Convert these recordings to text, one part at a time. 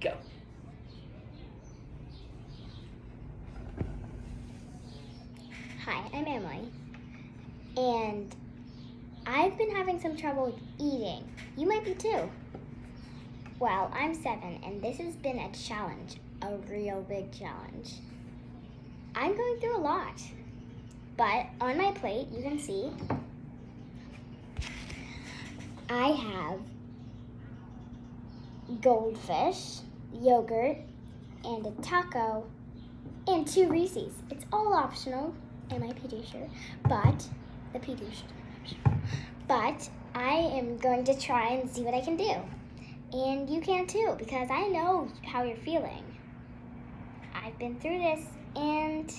Go. Hi, I'm Emily, and I've been having some trouble with eating. You might be too. Well, I'm 7, and this has been a challenge, a real big challenge. I'm going through a lot, but on my plate, you can see, I have goldfish, yogurt, and a taco, and 2 Reese's. It's all optional, and my Pediasure, but I am going to try and see what I can do. And you can too, because I know how you're feeling. I've been through this, and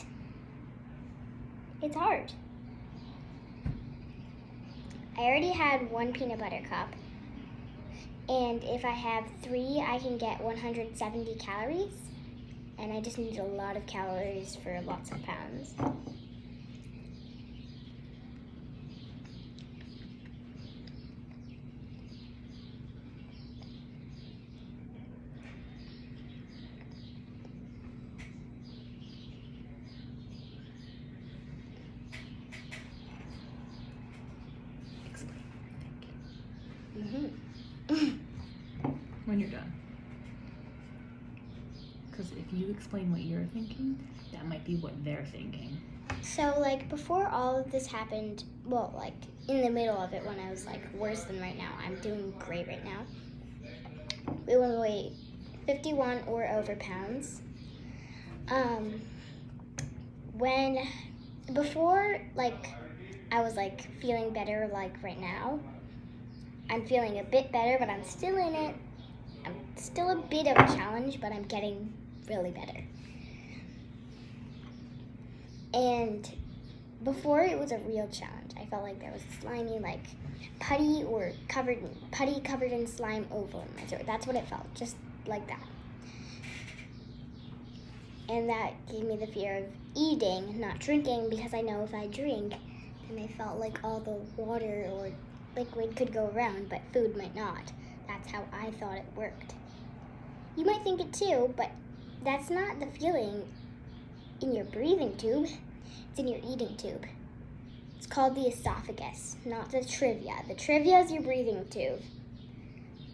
it's hard. I already had 1 peanut butter cup, and if I have 3, I can get 170 calories, and I just need a lot of calories for lots of pounds. When you're done. Because if you explain what you're thinking, that might be what they're thinking. So, before all of this happened, in the middle of it when I was, worse than right now, I'm doing great right now. We want to weigh 51 or over pounds. Before, I was, feeling better, right now, I'm feeling a bit better, but I'm still in it. I'm still a bit of a challenge, but I'm getting really better. And before, it was a real challenge. I felt like there was slimy, putty covered in slime oval in my throat. That's what it felt, just like that. And that gave me the fear of eating, not drinking, because I know if I drink, then I felt like all the water or liquid could go around, but food might not. That's how I thought it worked. You might think it too, but that's not the feeling in your breathing tube. It's in your eating tube. It's called the esophagus, not the trivia. The trivia is your breathing tube.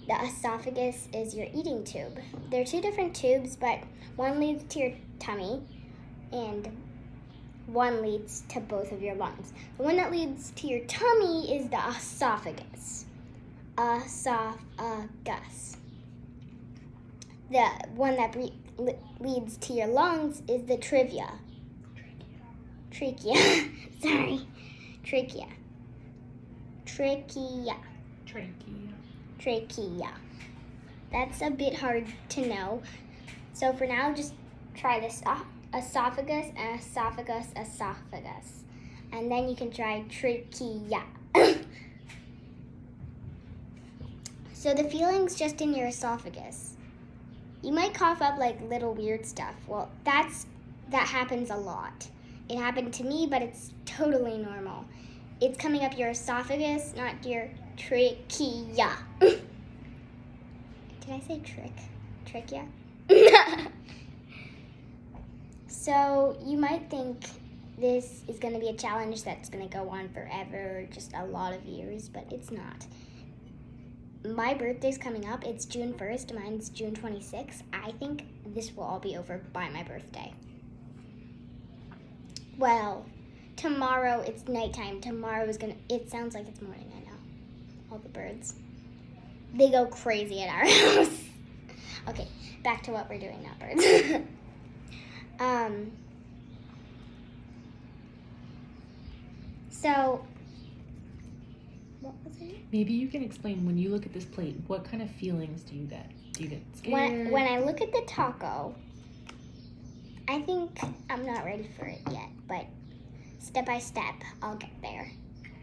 The esophagus is your eating tube. They're 2 different tubes, but one leads to your tummy and one leads to both of your lungs. The one that leads to your tummy is the esophagus. Esophagus. The one that leads to your lungs is the trachea. Sorry. Trachea. That's a bit hard to know. So for now, just try this esophagus, esophagus. And then you can try trachea. So the feeling's just in your esophagus. You might cough up little weird stuff. Well, that happens a lot. It happened to me, but it's totally normal. It's coming up your esophagus, not your trachea. Did I say trachea? So you might think this is going to be a challenge that's going to go on forever, just a lot of years, but it's not. My birthday's coming up. It's June 1st. Mine's June 26th. I think this will all be over by my birthday. Well, tomorrow it's nighttime. It sounds like it's morning, I know. All the birds. They go crazy at our house. Okay, back to what we're doing now, birds. So, what was it? Maybe you can explain, when you look at this plate, what kind of feelings do you get? Do you get scared? When I look at the taco, I think I'm not ready for it yet, but step by step, I'll get there.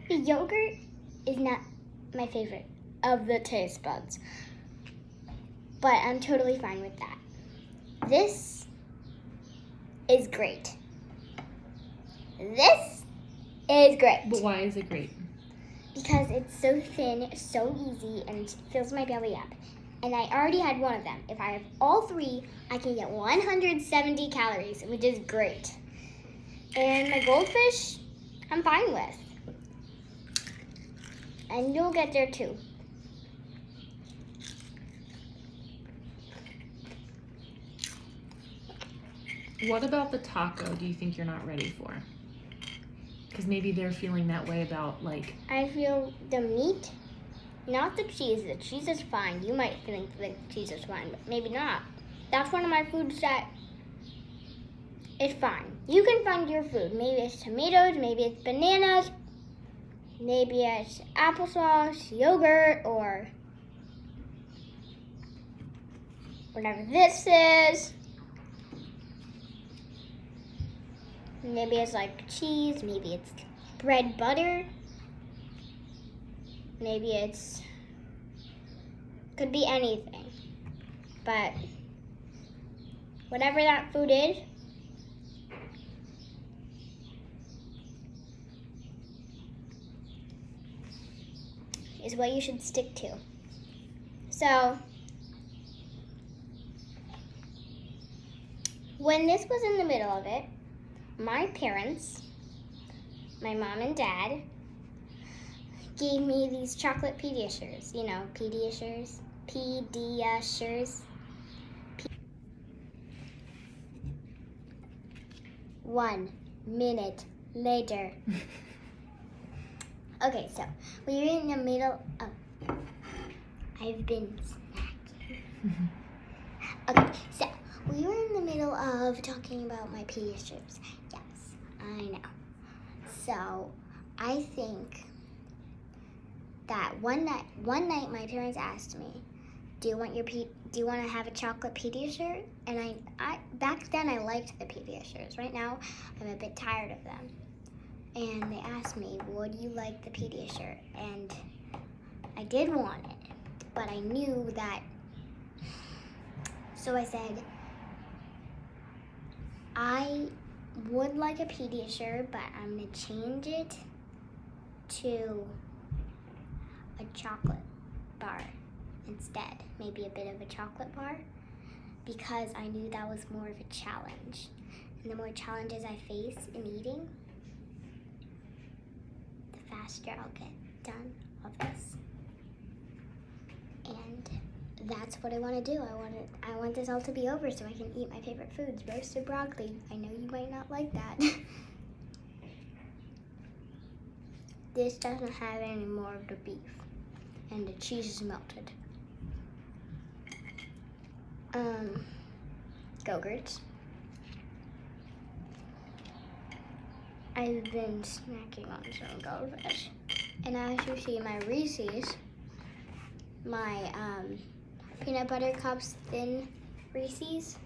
The yogurt is not my favorite of the taste buds, but I'm totally fine with that. This is great. This is great. But why is it great? Because it's so thin, so easy, and fills my belly up. and I already had one of them. If I have all three, I can get 170 calories, which is great. And my goldfish, I'm fine with. And you'll get there too. What about the taco do you think you're not ready for? Because maybe they're feeling that way about, like, I feel the meat, not the cheese. The cheese is fine. You might think the cheese is fine, but maybe not. That's one of my foods that is fine. You can find your food. Maybe it's tomatoes, maybe it's bananas, maybe it's applesauce, yogurt, or whatever this is. Maybe it's like cheese, maybe it's bread butter. Maybe it's, could be anything. But whatever that food is what you should stick to. So, when this was in the middle of it, my parents, my mom and dad, gave me these chocolate Pediasures. You know, Pediasures. 1 minute later. Okay, so we were in the middle of. I've been snacking. Okay, so we were in the middle of talking about my Pediasures. Yes, I know. So I think that one night my parents asked me, do you want to have a chocolate Pediasure? And I back then I liked the Pediasures. Right now I'm a bit tired of them. And they asked me, would you like the Pediasure? And I did want it, but I knew that. So I said, I would like a Pediasure, but I'm gonna change it to a chocolate bar instead. Maybe a bit of a chocolate bar, because I knew that was more of a challenge. And the more challenges I face in eating, the faster I'll get done of this. And that's what I want to do. I want this all to be over so I can eat my favorite foods. Roasted broccoli. I know you might not like that. This doesn't have any more of the beef. And the cheese is melted. Go-Gurts. I've been snacking on some goldfish. And as you see, my Reese's, my peanut butter cups thin Reese's,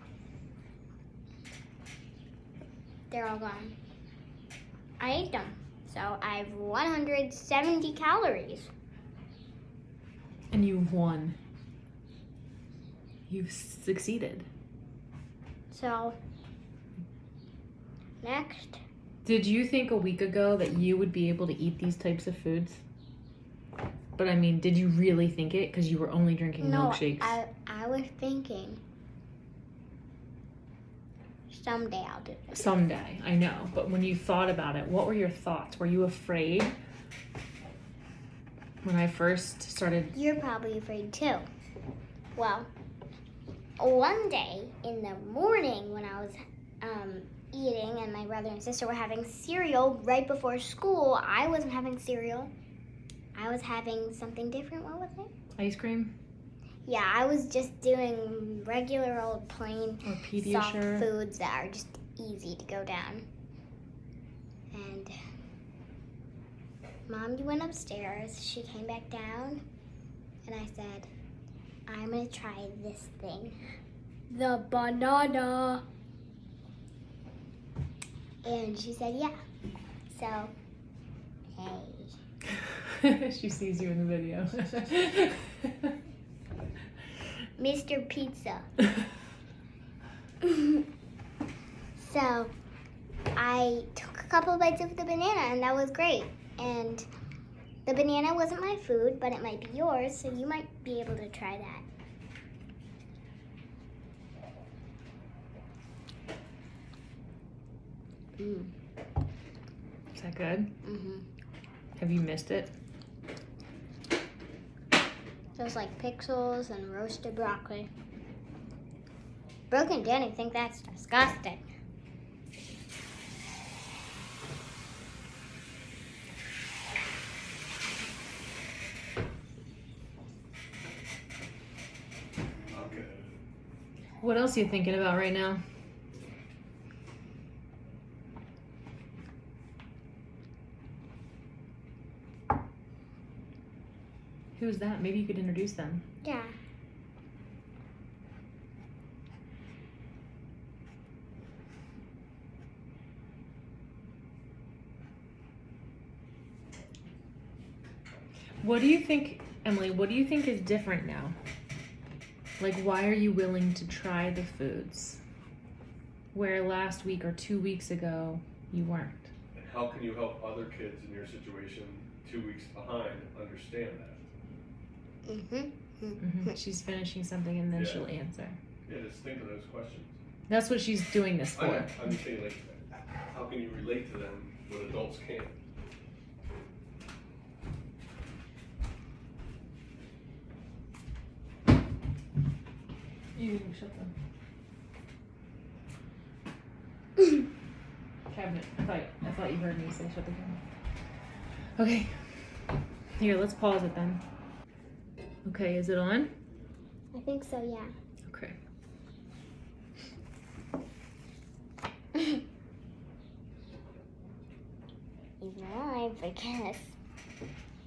they're all gone. I ate them. So I have 170 calories. and you've won. You've succeeded. So, next. Did you think a week ago that you would be able to eat these types of foods? But I mean, did you really think it? Because you were only drinking milkshakes. I was thinking someday I'll do this. Someday, I know. But when you thought about it, what were your thoughts? Were you afraid? When I first started... You're probably afraid too. Well, one day in the morning when I was eating and my brother and sister were having cereal right before school, I wasn't having cereal. I was having something different. What was it? Ice cream? Yeah, I was just doing regular old plain Or soft Pediasure? foods that are just easy to go down. And Mom went upstairs. She came back down, and I said, I'm going to try this thing. The banana. And she said, yeah. So, hey. She sees you in the video. Mr. Pizza. So, I took a couple of bites of the banana, and that was great. And the banana wasn't my food, but it might be yours, so you might be able to try that. Mm. Is that good? Mm-hmm. Have you missed it? Those like pixels and roasted broccoli. Brooke and Danny think that's disgusting. Okay. What else are you thinking about right now? Who's that? Maybe you could introduce them. Yeah. What do you think, Emily, what do you think is different now? Like, why are you willing to try the foods? Where last week or 2 weeks ago, you weren't. And how can you help other kids in your situation 2 weeks behind understand that? Mm-hmm. She's finishing something and then Yeah. she'll answer. Yeah, just think of those questions. That's what she's doing this I know. for. I'm just saying, like, how can you relate to them when adults can't? You shut them. Cabinet. I thought you heard me say shut the cabinet. Okay. Here, let's pause it then. Okay, is it on? I think so, yeah. Okay. He's alive, I guess.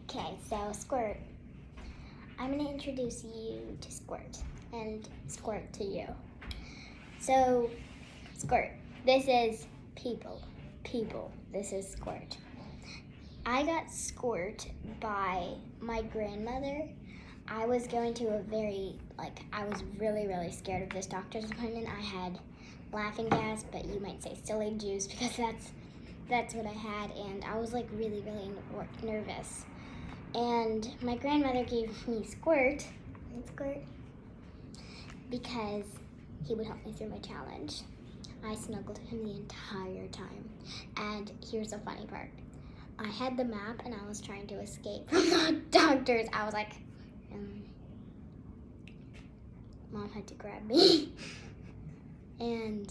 Okay, so Squirt. I'm gonna introduce you to Squirt and Squirt to you. So, Squirt, this is people. People, this is Squirt. I got Squirt by my grandmother. I was going to I was really, really scared of this doctor's appointment. I had laughing gas, but you might say silly juice because that's what I had, and I was like really, really nervous. And my grandmother gave me Squirt, because he would help me through my challenge. I snuggled him the entire time. And here's the funny part. I had the map and I was trying to escape from the doctors. I was like, Mom had to grab me and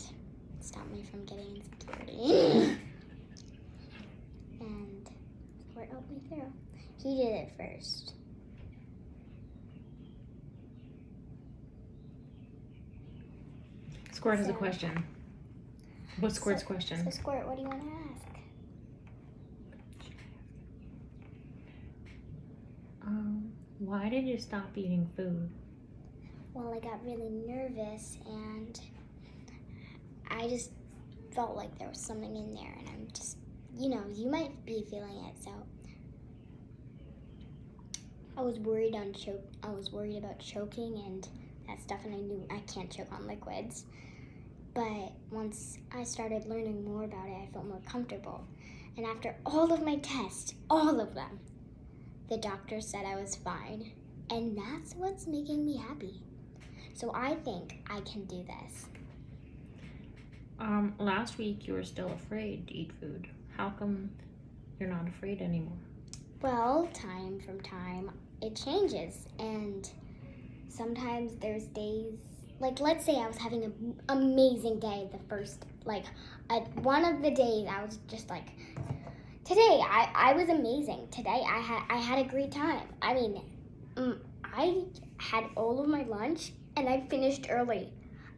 stop me from getting in security. And Squirt helped me through. He did it first. Squirt has a So- question. What's Squirt's question? So Squirt, what do you want to ask? Why did you stop eating food? Well, I got really nervous and I just felt like there was something in there, and I'm just, you might be feeling it, so I was worried about choking and that stuff, and I knew I can't choke on liquids. But once I started learning more about it, I felt more comfortable. And after all of my tests, all of them, the doctor said I was fine. And that's what's making me happy. So I think I can do this. Last week you were still afraid to eat food. How come you're not afraid anymore? Well, time from time, it changes. And sometimes there's days, like let's say I was having an amazing day one of the days I was just like, today I was amazing. Today I had a great time. I mean, I had all of my lunch and I finished early.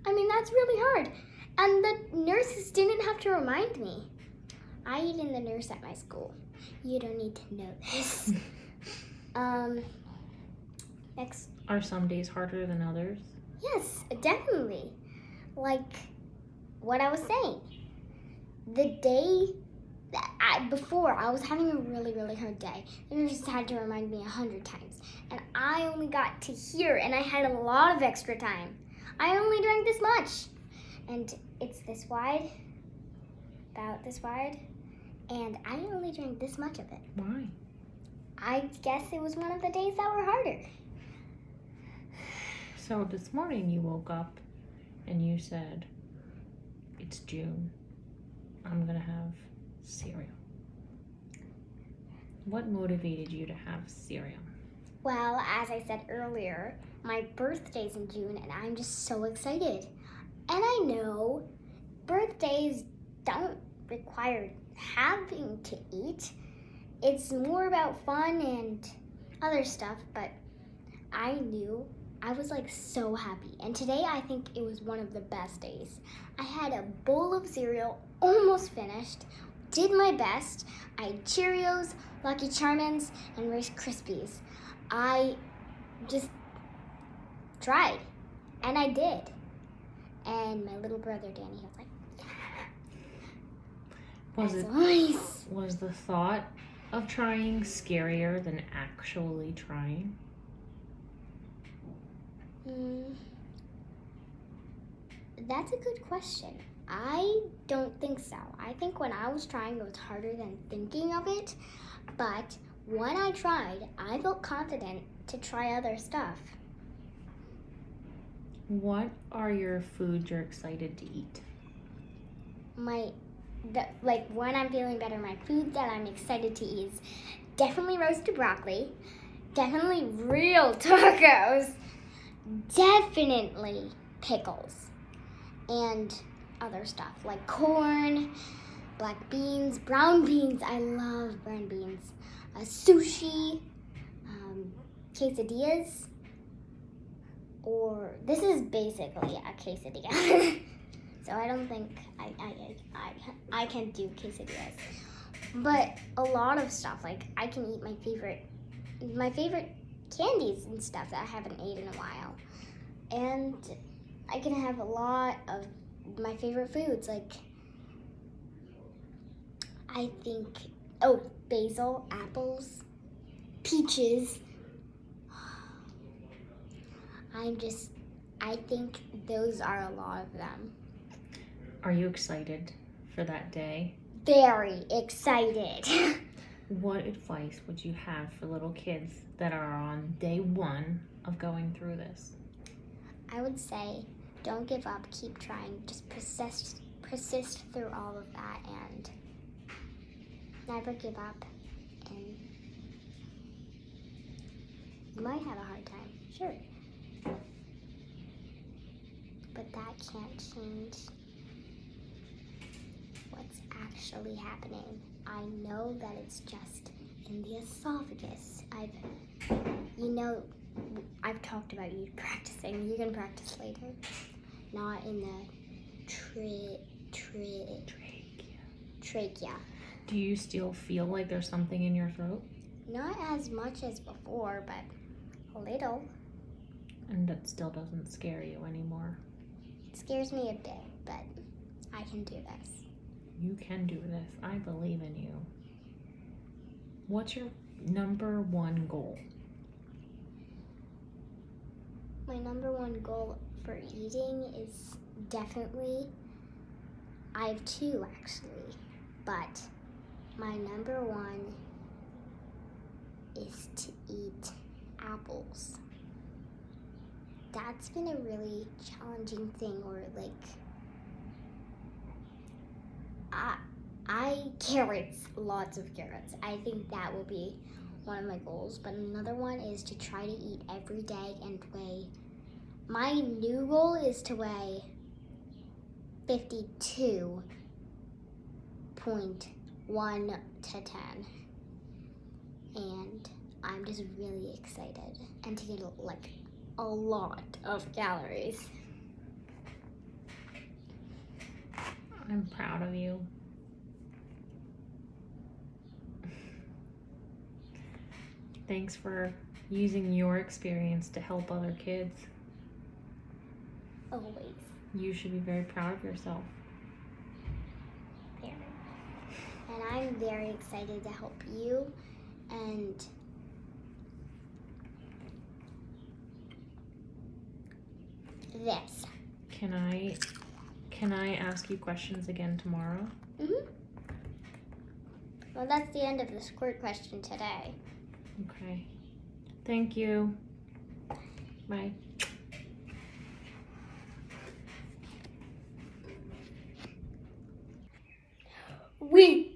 I mean, that's really hard. And the nurses didn't have to remind me. I even the nurse at my school. You don't need to know this. Next. Are some days harder than others? Yes, definitely. Like what I was saying. The day before, I was having a really, really hard day. The nurses had to remind me 100 times. And I only got to here, and I had a lot of extra time. I only drank this much. And it's this wide, about this wide, and I only drank this much of it. Why? I guess it was one of the days that were harder. So this morning you woke up and you said, it's June. I'm gonna have cereal. What motivated you to have cereal? Well, as I said earlier, my birthday's in June and I'm just so excited. And I know birthdays don't require having to eat. It's more about fun and other stuff, but I knew I was like so happy. And today I think it was one of the best days. I had a bowl of cereal, almost finished, did my best. I had Cheerios, Lucky Charms, and Rice Krispies. I just tried, and I did. And my little brother Danny was like, Was the thought of trying scarier than actually trying? That's a good question. I don't think so. I think when I was trying, it was harder than thinking of it. But when I tried, I felt confident to try other stuff. What are your foods you're excited to eat? Like when I'm feeling better, my food that I'm excited to eat is definitely roasted broccoli, definitely real tacos, definitely pickles, and other stuff like corn, black beans, brown beans. I love brown beans. Sushi, quesadillas, or this is basically a quesadilla. So I don't think I can do quesadillas. But a lot of stuff, like I can eat my favorite candies and stuff that I haven't eaten in a while. And I can have a lot of my favorite foods, like I think, basil, apples, peaches. I think those are a lot of them. Are you excited for that day? Very excited. What advice would you have for little kids that are on day one of going through this? I would say don't give up, keep trying, just persist through all of that and never give up. And you might have a hard time, sure. But that can't change what's actually happening. I know that it's just in the esophagus. I've talked about you practicing. You can practice later. Not in the trachea. Do you still feel like there's something in your throat? Not as much as before, but a little. And that still doesn't scare you anymore? It scares me a bit, but I can do this. You can do this. I believe in you. What's your number one goal? My number one goal for eating is definitely, I have two actually, but my number one is to eat apples. That's been a really challenging thing, or like, carrots, lots of carrots. I think that will be one of my goals, but another one is to try to eat every day and weigh. My new goal is to weigh 52.1 to 10. And I'm just really excited and to get like a lot of calories. I'm proud of you. Thanks for using your experience to help other kids. Always. You should be very proud of yourself. Very. And I'm very excited to help you and this. Can I ask you questions again tomorrow? Well, that's the end of the squirt question today. Okay. Thank you. Bye. We